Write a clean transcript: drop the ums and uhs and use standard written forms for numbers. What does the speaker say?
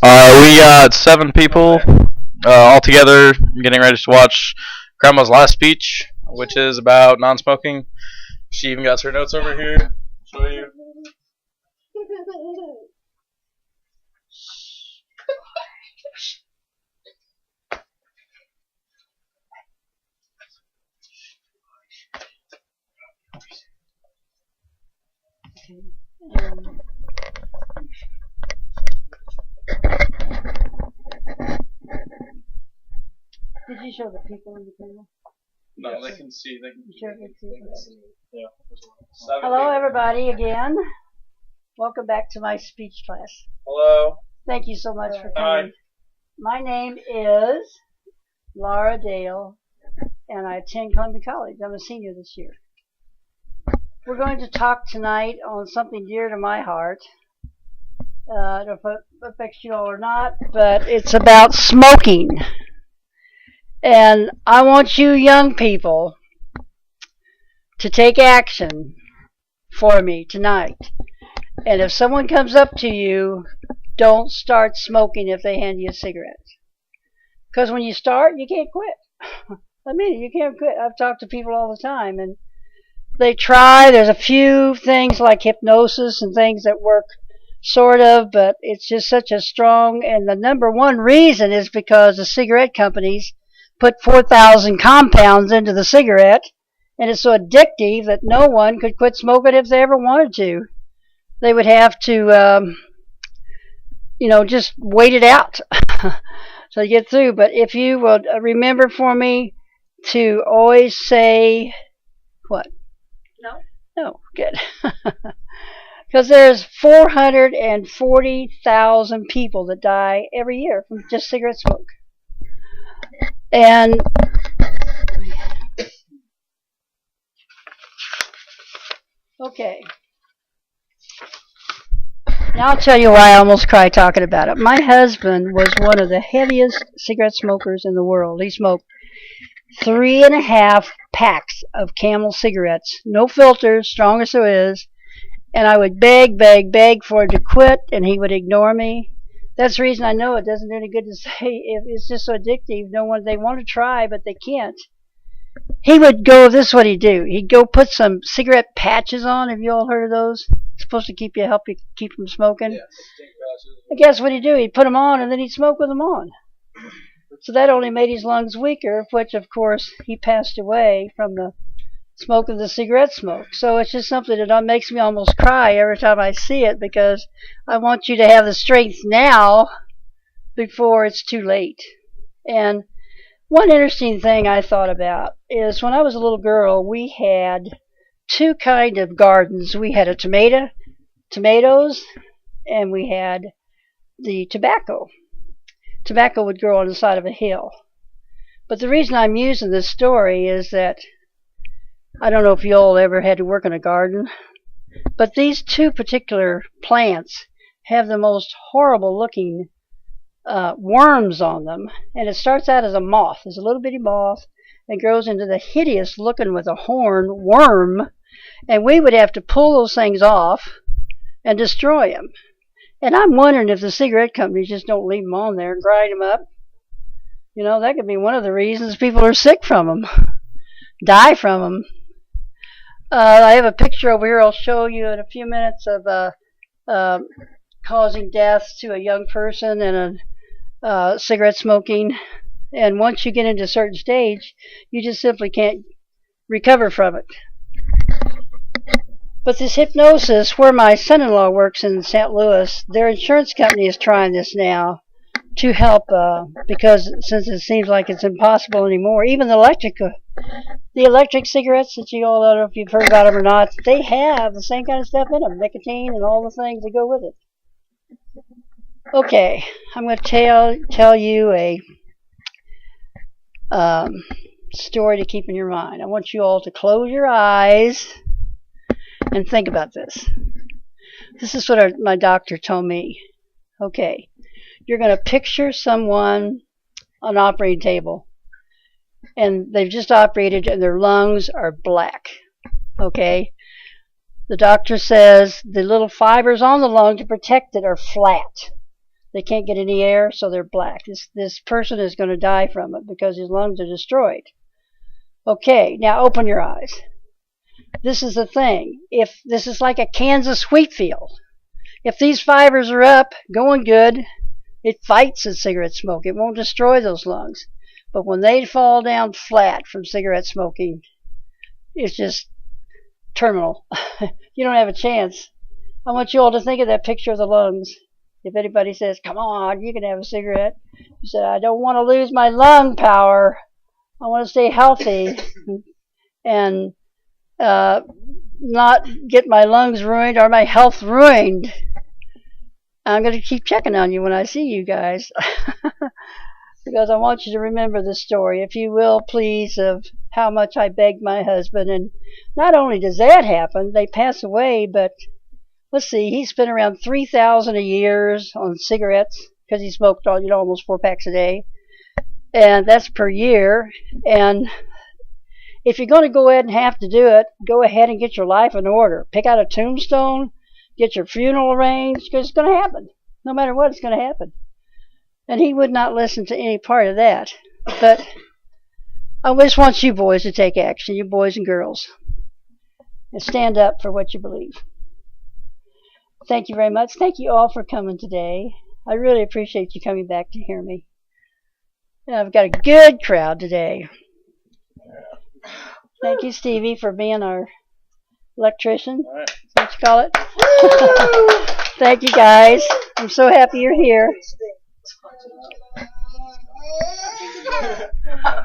We got 7 people all together getting ready to watch Grandma's last speech, which is about non-smoking. She even got her notes over here. I'll show you. Did you show the people in the table? No, they can see. They can see. Yeah. Hello, everybody, again. Welcome back to my speech class. Hello. Thank you so much for Hi. coming. My name is Laura Dale, and I attend Columbia College. I'm a senior this year. We're going to talk tonight on something dear to my heart. I don't know if it affects you all or not, but it's about smoking. And I want you young people to take action for me tonight. And if someone comes up to you, don't start smoking if they hand you a cigarette. Because when you start, you can't quit. I mean, you can't quit. I've talked to people all the time, and they try. There's a few things like hypnosis and things that work sort of, but it's just such a strong, and the number one reason is because the cigarette companies put 4,000 compounds into the cigarette, and it's so addictive that no one could quit smoking if they ever wanted to. They would have to, just wait it out so you get through. But if you will remember for me to always say, what? No, good. Because there's 440,000 people that die every year from just cigarette smoke. And okay, now I'll tell you why I almost cried talking about it. My husband was one of the heaviest cigarette smokers in the world. He smoked 3.5 packs of Camel cigarettes, no filters, strong as there is. And I would beg for him to quit, and he would ignore me. That's the reason I know it doesn't do any good to say. If it's just so addictive. They want to try, but they can't. He would go, this is what he'd do. He'd go put some cigarette patches on. Have you all heard of those? It's supposed to help you keep from smoking. Yeah, I guess what he'd do, he'd put them on, and then he'd smoke with them on. So that only made his lungs weaker, which, of course, he passed away from the smoke of the cigarette smoke. So it's just something that makes me almost cry every time I see it, because I want you to have the strength now before it's too late. And one interesting thing I thought about is when I was a little girl, we had 2 kind of gardens. We had tomatoes, and we had the tobacco. Tobacco would grow on the side of a hill. But the reason I'm using this story is that I don't know if you all ever had to work in a garden, but these 2 particular plants have the most horrible looking worms on them. And it starts out as a moth. There's a little bitty moth and grows into the hideous looking with a horn worm. And we would have to pull those things off and destroy them. And I'm wondering if the cigarette companies just don't leave them on there and grind them up. That could be one of the reasons people are sick from them, die from them. I have a picture over here I'll show you in a few minutes of causing death to a young person and a cigarette smoking. And once you get into a certain stage, you just simply can't recover from it. But this hypnosis, where my son-in-law works in St. Louis, their insurance company is trying this now to help, because since it seems like it's impossible anymore, even the electric cigarettes that you all, I don't know if you've heard about them or not, they have the same kind of stuff in them, nicotine and all the things that go with it. Okay, I'm going to tell you a story to keep in your mind. I want you all to close your eyes and think about this. This is what my doctor told me. Okay, you're going to picture someone on an operating table, and they've just operated and their lungs are black. Okay, The doctor says the little fibers on the lung to protect it are flat. They can't get any air, so they're black. This person is going to die from it because his lungs are destroyed. Okay, now open your eyes. This is the thing. If this is like a Kansas wheat field, if these fibers are up, going good, it fights the cigarette smoke. It won't destroy those lungs. But when they fall down flat from cigarette smoking, it's just terminal. You don't have a chance. I want you all to think of that picture of the lungs. If anybody says, come on, you can have a cigarette. You said, I don't want to lose my lung power. I want to stay healthy and not get my lungs ruined or my health ruined. I'm going to keep checking on you when I see you guys. Because I want you to remember the story, if you will, please, of how much I begged my husband. And not only does that happen, they pass away, but let's see, he spent around $3,000 a year on cigarettes because he smoked almost 4 packs a day. And that's per year. And if you're going to go ahead and have to do it, go ahead and get your life in order. Pick out a tombstone, get your funeral arranged, because it's going to happen. No matter what, it's going to happen. And he would not listen to any part of that. But I just want you boys to take action, you boys and girls, and stand up for what you believe. Thank you very much. Thank you all for coming today. I really appreciate you coming back to hear me. And I've got a good crowd today. Thank you, Stevie, for being our electrician. Is that what you call it? Thank you, guys. I'm so happy you're here.